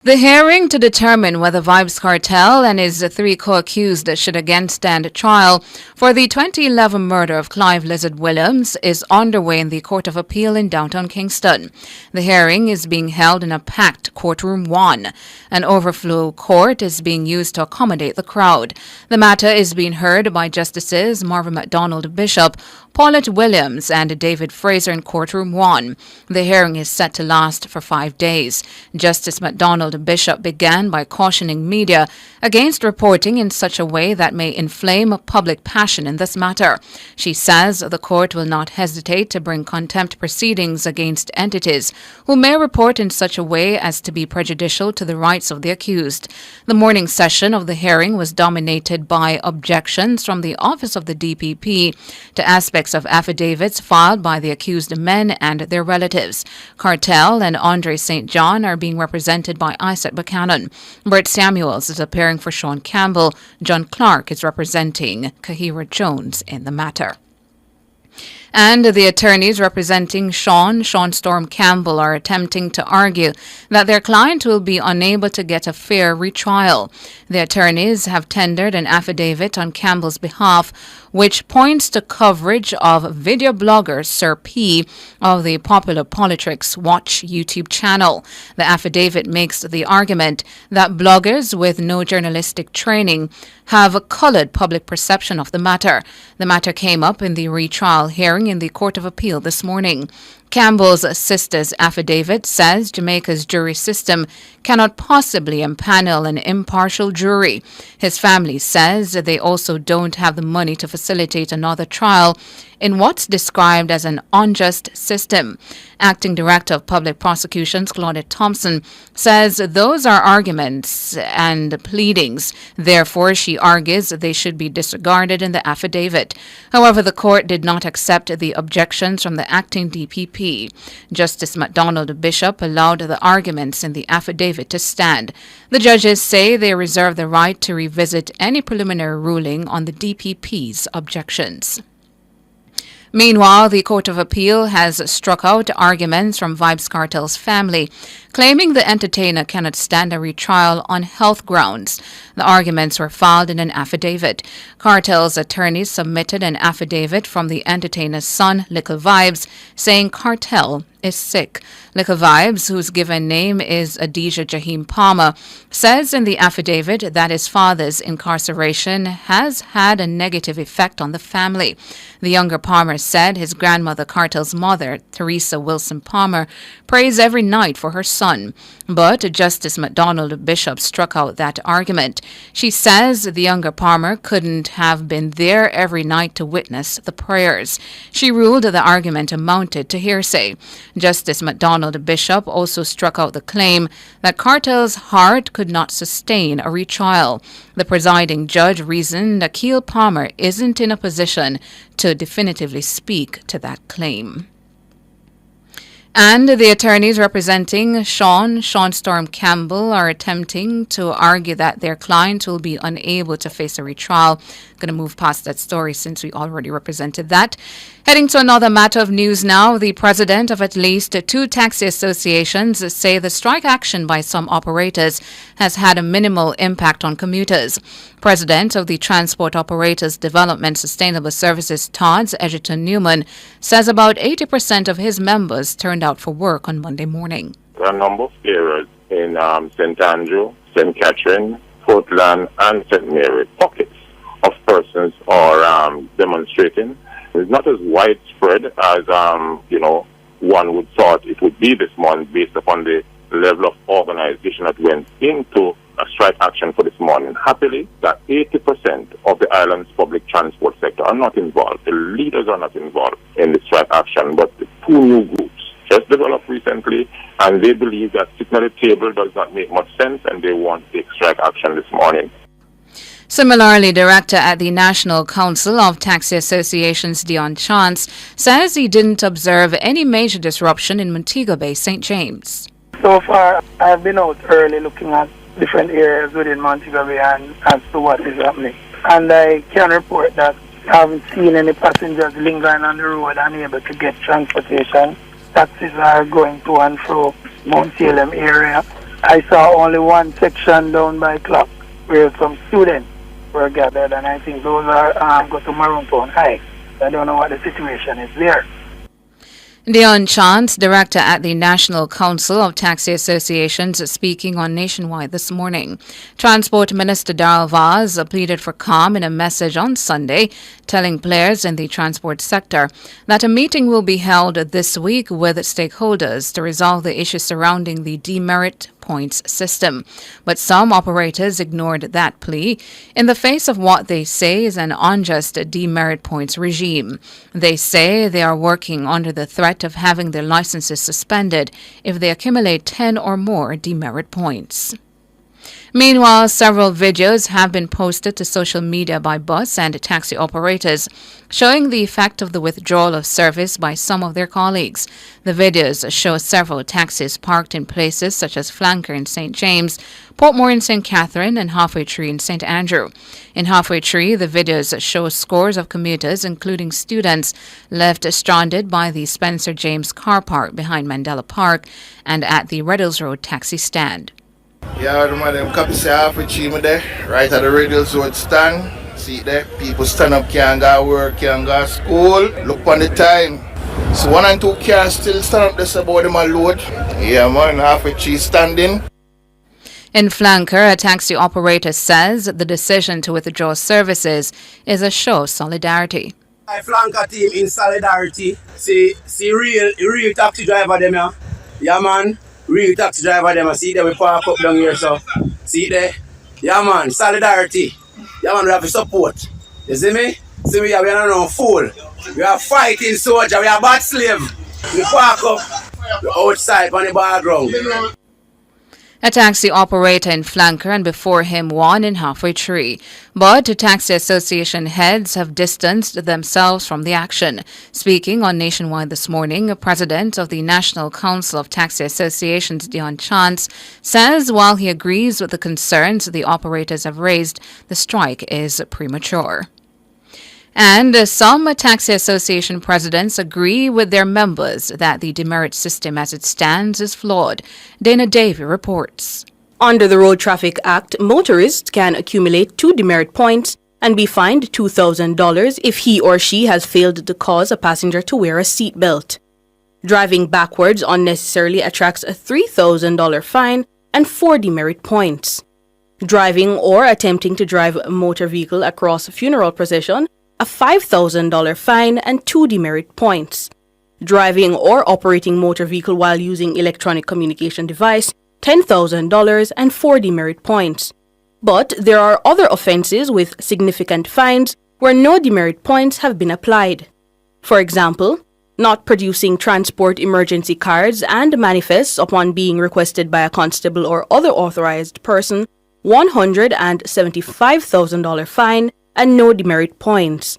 The hearing to determine whether Vybz Kartel and his three co-accused should again stand trial for the 2011 murder of Clive Lizard Williams is underway in the Court of Appeal in downtown Kingston. The hearing is being held in a packed courtroom 1. An overflow court is being used to accommodate the crowd. The matter is being heard by Justices Marvin MacDonald Bishop, Paulette Williams and David Fraser in courtroom 1. The hearing is set to last for 5 days. Justice MacDonald Bishop began by cautioning media against reporting in such a way that may inflame public passion in this matter. She says the court will not hesitate to bring contempt proceedings against entities who may report in such a way as to be prejudicial to the rights of the accused. The morning session of the hearing was dominated by objections from the Office of the DPP to aspects of affidavits filed by the accused men and their relatives. Kartel and Andre St. John are being represented by Isaac Buchanan. Bert Samuels is appearing for Sean Campbell. John Clark is representing Kahira Jones in the matter. And the attorneys representing Sean Storm Campbell are attempting to argue that their client will be unable to get a fair retrial. The attorneys have tendered an affidavit on Campbell's behalf, which points to coverage of video blogger Sir P of the popular Politrix Watch YouTube channel. The affidavit makes the argument that bloggers with no journalistic training have a colored public perception of the matter. The matter came up in the retrial hearing in the Court of Appeal this morning. Campbell's sister's affidavit says Jamaica's jury system cannot possibly impanel an impartial jury. His family says they also don't have the money to facilitate another trial in what's described as an unjust system. Acting Director of Public Prosecutions Claudette Thompson says those are arguments and pleadings. Therefore, she argues they should be disregarded in the affidavit. However, the court did not accept the objections from the acting DPP. Justice MacDonald Bishop allowed the arguments in the affidavit to stand. The judges say they reserve the right to revisit any preliminary ruling on the DPP's objections. Meanwhile, the Court of Appeal has struck out arguments from Vybz Kartel's family, claiming the entertainer cannot stand a retrial on health grounds. The arguments were filed in an affidavit. Kartel's attorneys submitted an affidavit from the entertainer's son, Little Vybz, saying Kartel is sick. Little Vybz, whose given name is Adijah Jaheem Palmer, says in the affidavit that his father's incarceration has had a negative effect on the family. The younger Palmer said his grandmother Kartel's mother, Teresa Wilson Palmer, prays every night for her son. But Justice MacDonald Bishop struck out that argument. She says the younger Palmer couldn't have been there every night to witness the prayers. She ruled the argument amounted to hearsay. Justice MacDonald Bishop also struck out the claim that Kartel's heart could not sustain a retrial. The presiding judge reasoned Akil Palmer isn't in a position to definitively speak to that claim. And the attorneys representing Sean Storm Campbell are attempting to argue that their client will be unable to face a retrial. Going to move past that story since we already represented that. Heading to another matter of news now, the president of at least 2 taxi associations say the strike action by some operators has had a minimal impact on commuters. President of the Transport Operators Development Sustainable Services, Todd's Edgerton Newman, says about 80% of his members turned out for work on Monday morning. There are a number of areas in St. Andrew, St. Catherine, Portland, and St. Mary, pockets of persons are demonstrating. It's not as widespread as, one would thought it would be this month based upon the level of organization that went into a strike action for this morning. Happily, that 80% of the island's public transport sector are not involved. The leaders are not involved in the strike action, but the 2 new groups just developed recently, and they believe that sitting at the table does not make much sense, and they want to take strike action this morning. Similarly, Director at the National Council of Taxi Associations, Dion Chance, says he didn't observe any major disruption in Montego Bay, St. James. So far, I've been out early looking at different areas within Montego Bay and as to what is happening. And I can report that I haven't seen any passengers lingering on the road unable to get transportation. Taxis are going to and fro Mount Salem area. I saw only one section down by clock where some students were gathered, and I think those are go to Maroon Town High. I don't know what the situation is there. Dion Chance, director at the National Council of Taxi Associations, speaking on Nationwide this morning. Transport Minister Darrell Vaz pleaded for calm in a message on Sunday, telling players in the transport sector that a meeting will be held this week with stakeholders to resolve the issues surrounding the demerit points system. But some operators ignored that plea in the face of what they say is an unjust demerit points regime. They say they are working under the threat of having their licenses suspended if they accumulate 10 or more demerit points. Meanwhile, several videos have been posted to social media by bus and taxi operators showing the effect of the withdrawal of service by some of their colleagues. The videos show several taxis parked in places such as Flanker in St. James, Portmore in St. Catherine, and Halfway Tree in St. Andrew. In Halfway Tree, the videos show scores of commuters, including students, left stranded by the Spencer James car park behind Mandela Park and at the Retrial Road taxi stand. Yeah, the man, them copy say Halfway Tree there, right at the Retrial Road stand. See there, people stand up, can't go work, can't go school. Look on the time. So 1 and 2 cars still stand up there about them a load. Yeah man, Halfway Tree standing. In Flanker, a taxi operator says the decision to withdraw services is a show of solidarity. My Flanker team in solidarity. See real taxi driver them here. Yeah man. Real taxi driver them, I see them we park up down here, so see there. Yeah man, solidarity. Yeah man, we have to support. You see me? See we are no fool. We are fighting soldier, we are bad slave. We park up the outside on the background. A taxi operator in Flanker and before him one in Halfway Tree. But taxi association heads have distanced themselves from the action. Speaking on Nationwide this morning, President of the National Council of Taxi Associations, Dion Chance, says while he agrees with the concerns the operators have raised, the strike is premature. And some taxi association presidents agree with their members that the demerit system as it stands is flawed. Dana Davey reports. Under the Road Traffic Act, motorists can accumulate 2 demerit points and be fined $2,000 if he or she has failed to cause a passenger to wear a seatbelt. Driving backwards unnecessarily attracts a $3,000 fine and 4 demerit points. Driving or attempting to drive a motor vehicle across a funeral procession, a $5,000 fine and 2 demerit points. Driving or operating motor vehicle while using electronic communication device, $10,000 and 4 demerit points. But there are other offenses with significant fines where no demerit points have been applied. For example, not producing transport emergency cards and manifests upon being requested by a constable or other authorized person, $175,000 fine and no demerit points.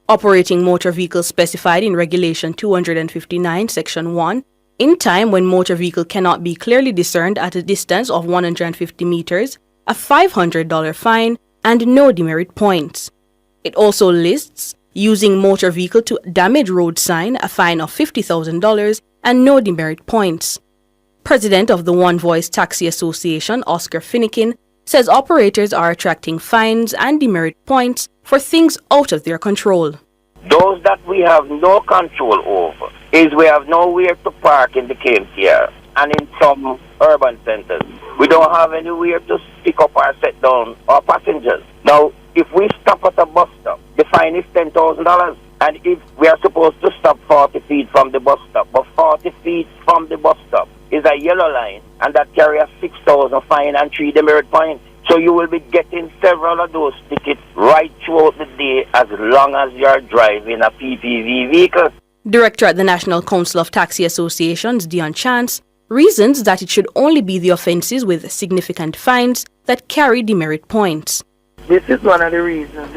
Operating motor vehicles specified in Regulation 259, Section 1, in time when motor vehicle cannot be clearly discerned at a distance of 150 meters, a $500 fine and no demerit points. It also lists using motor vehicle to damage road sign, a fine of $50,000 and no demerit points. President of the One Voice Taxi Association, Oscar Finnekin, says operators are attracting fines and demerit points for things out of their control. Those that we have no control over is we have nowhere to park in the KMTR and in some urban centers. We don't have anywhere to pick up or set down our passengers. Now, if we stop at a bus stop, the fine is $10,000. And if we are supposed to stop 40 feet from the bus stop, but 40 feet from the bus stop is a yellow line, and that carry a $6,000 fine and 3 demerit points. So you will be getting several of those tickets right throughout the day as long as you are driving a PPV vehicle. Director at the National Council of Taxi Associations, Dion Chance, reasons that it should only be the offences with significant fines that carry demerit points. This is one of the reasons,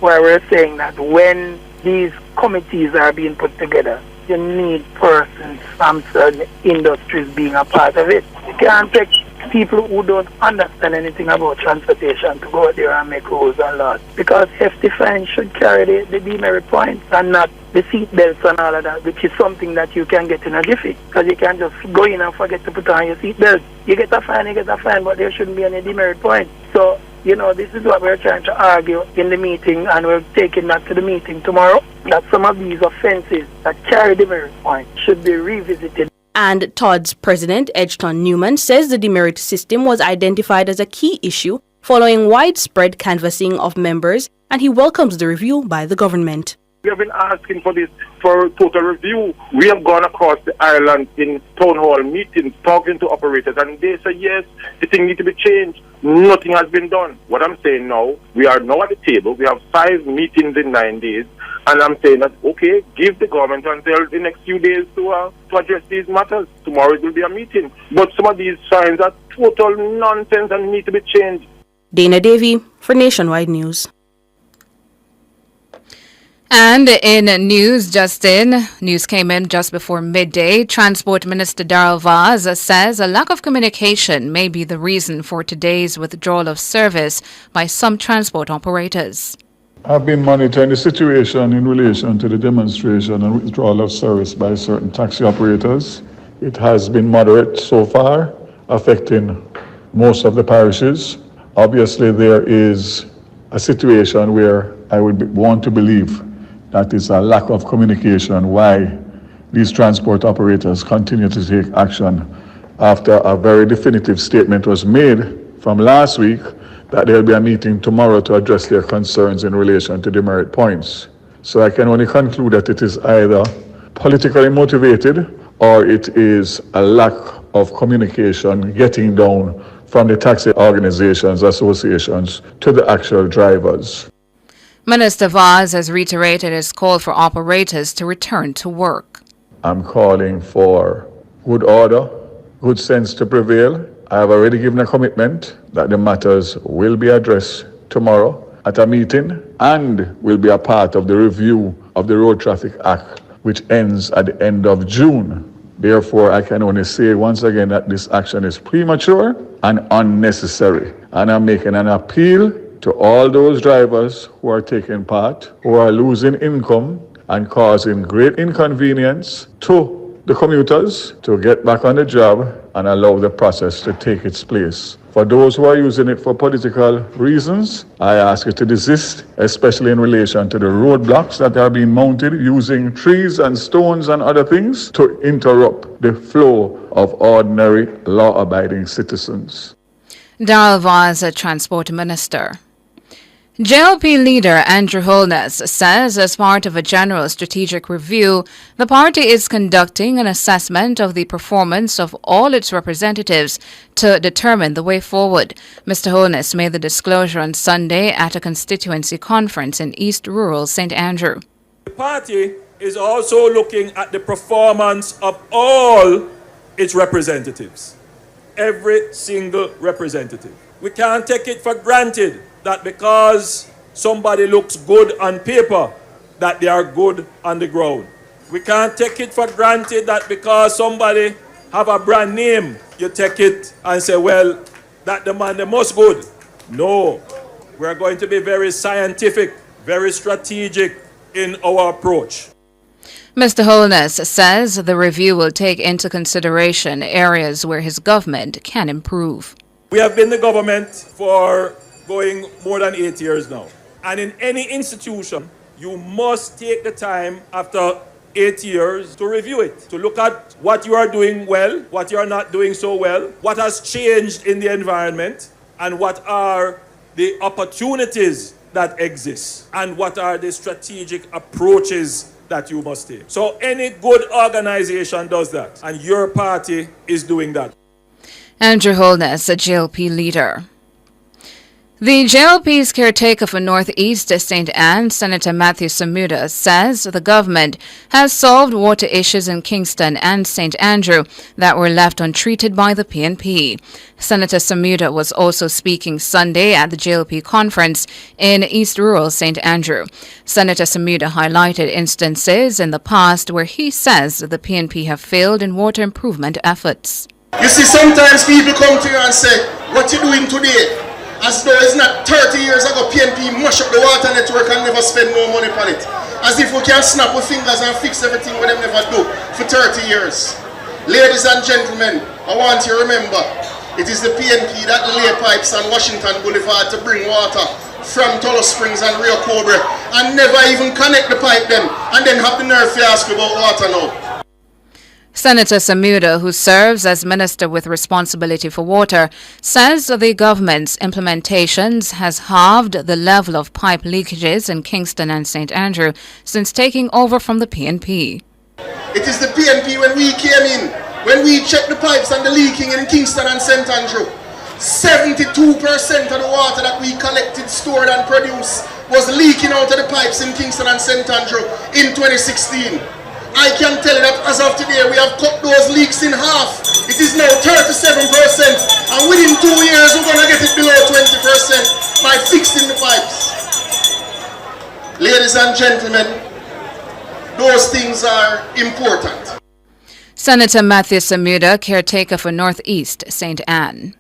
why we're saying that when these committees are being put together, you need persons from certain industries being a part of it. You can't take people who don't understand anything about transportation to go out there and make rules and laws. Because hefty fines should carry the demerit points and not the seat belts and all of that, which is something that you can get in a jiffy. Because you can just go in and forget to put on your seat belt. You get a fine, but there shouldn't be any demerit points. So, this is what we're trying to argue in the meeting, and we're taking that to the meeting tomorrow, that some of these offenses that carry demerit points should be revisited. And Todd's president, Edgerton Newman, says the demerit system was identified as a key issue following widespread canvassing of members, and he welcomes the review by the government. We have been asking for this for total review. We have gone across the island in town hall meetings, talking to operators, and they say, yes, the thing needs to be changed. Nothing has been done. What I'm saying now, we are now at the table. We have 5 meetings in 9 days, and I'm saying that, okay, give the government until the next few days to address these matters. Tomorrow it will be a meeting. But some of these signs are total nonsense and need to be changed. Dana Davey for Nationwide News. And in news came in just before midday. Transport Minister Darrell Vybz says a lack of communication may be the reason for today's withdrawal of service by some transport operators. I've been monitoring the situation in relation to the demonstration and withdrawal of service by certain taxi operators. It has been moderate so far, affecting most of the parishes. Obviously, there is a situation where I would want to believe that is a lack of communication why these transport operators continue to take action after a very definitive statement was made from last week that there will be a meeting tomorrow to address their concerns in relation to demerit points. So I can only conclude that it is either politically motivated or it is a lack of communication getting down from the taxi organizations, associations to the actual drivers. Minister Vybz has reiterated his call for operators to return to work. I'm calling for good order, good sense to prevail. I have already given a commitment that the matters will be addressed tomorrow at a meeting and will be a part of the review of the Road Traffic Act, which ends at the end of June. Therefore, I can only say once again that this action is premature and unnecessary. And I'm making an appeal to all those drivers who are taking part, who are losing income and causing great inconvenience to the commuters to get back on the job and allow the process to take its place. For those who are using it for political reasons, I ask you to desist, especially in relation to the roadblocks that are being mounted using trees and stones and other things to interrupt the flow of ordinary law-abiding citizens. Darrell Vybz, Transport Minister. JLP leader Andrew Holness says as part of a general strategic review, the party is conducting an assessment of the performance of all its representatives to determine the way forward. Mr. Holness made the disclosure on Sunday at a constituency conference in East Rural St. Andrew. The party is also looking at the performance of all its representatives, every single representative. We can't take it for granted that because somebody looks good on paper, that they are good on the ground. We can't take it for granted that because somebody have a brand name, you take it and say, well, that the man, the most good. No, we're going to be very scientific, very strategic in our approach. Mr. Holness says the review will take into consideration areas where his government can improve. We have been the government for going more than 8 years now. And in any institution, you must take the time after 8 years to review it, to look at what you are doing well, what you are not doing so well, what has changed in the environment, and what are the opportunities that exist, and what are the strategic approaches that you must take. So any good organization does that, and your party is doing that. Andrew Holness, a JLP leader. The JLP's caretaker for Northeast St. Anne, Senator Matthew Samuda, says the government has solved water issues in Kingston and St. Andrew that were left untreated by the PNP. Senator Samuda was also speaking Sunday at the JLP conference in East Rural St. Andrew. Senator Samuda highlighted instances in the past where he says the PNP have failed in water improvement efforts. You see, sometimes people come to you and say, what you doing today? As though it's not 30 years ago PNP mash up the water network and never spend no money on it. As if we can snap our fingers and fix everything we them never do for 30 years. Ladies and gentlemen, I want you to remember, it is the PNP that lay pipes on Washington Boulevard to bring water from Tullow Springs and Rio Cobre and never even connect the pipe them and then have the nerve to ask about water now. Senator Samuda, who serves as Minister with responsibility for water, says the government's implementations has halved the level of pipe leakages in Kingston and St. Andrew since taking over from the PNP. It is the PNP when we came in, when we checked the pipes and the leaking in Kingston and St. Andrew. 72% of the water that we collected, stored and produced was leaking out of the pipes in Kingston and St. Andrew in 2016. I can tell you that as of today, we have cut those leaks in half. It is now 37%, and within 2 years, we're going to get it below 20% by fixing the pipes. Ladies and gentlemen, those things are important. Senator Matthew Samuda, caretaker for Northeast St. Anne.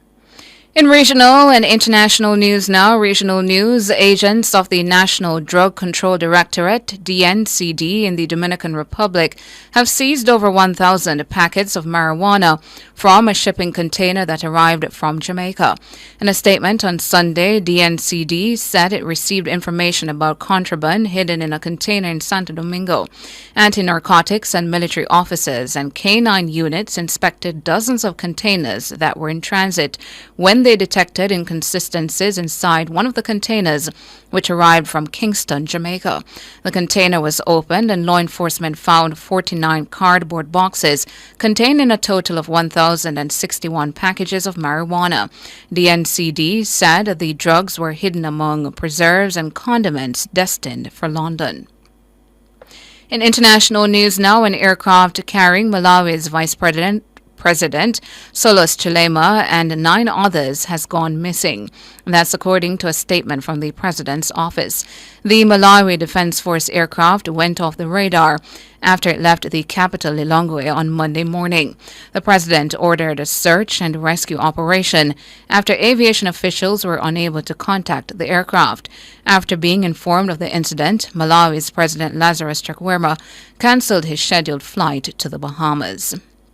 In regional and international news now, regional news, agents of the National Drug Control Directorate, DNCD, in the Dominican Republic have seized over 1,000 packets of marijuana from a shipping container that arrived from Jamaica. In a statement on Sunday, DNCD said it received information about contraband hidden in a container in Santo Domingo. Anti-narcotics and military officers and K9 units inspected dozens of containers that were in transit when they detected inconsistencies inside one of the containers, which arrived from Kingston, Jamaica. The container was opened and law enforcement found 49 cardboard boxes containing a total of 1,061 packages of marijuana. The NCD said the drugs were hidden among preserves and condiments destined for London. In international news now, an aircraft carrying Malawi's Vice President Solos Chilema and 9 others has gone missing. That's according to a statement from the president's office. The Malawi Defense Force aircraft went off the radar after it left the capital Lilongwe on Monday morning. The president ordered a search and rescue operation after aviation officials were unable to contact the aircraft. After being informed of the incident, Malawi's President Lazarus Chakwera cancelled his scheduled flight to the Bahamas.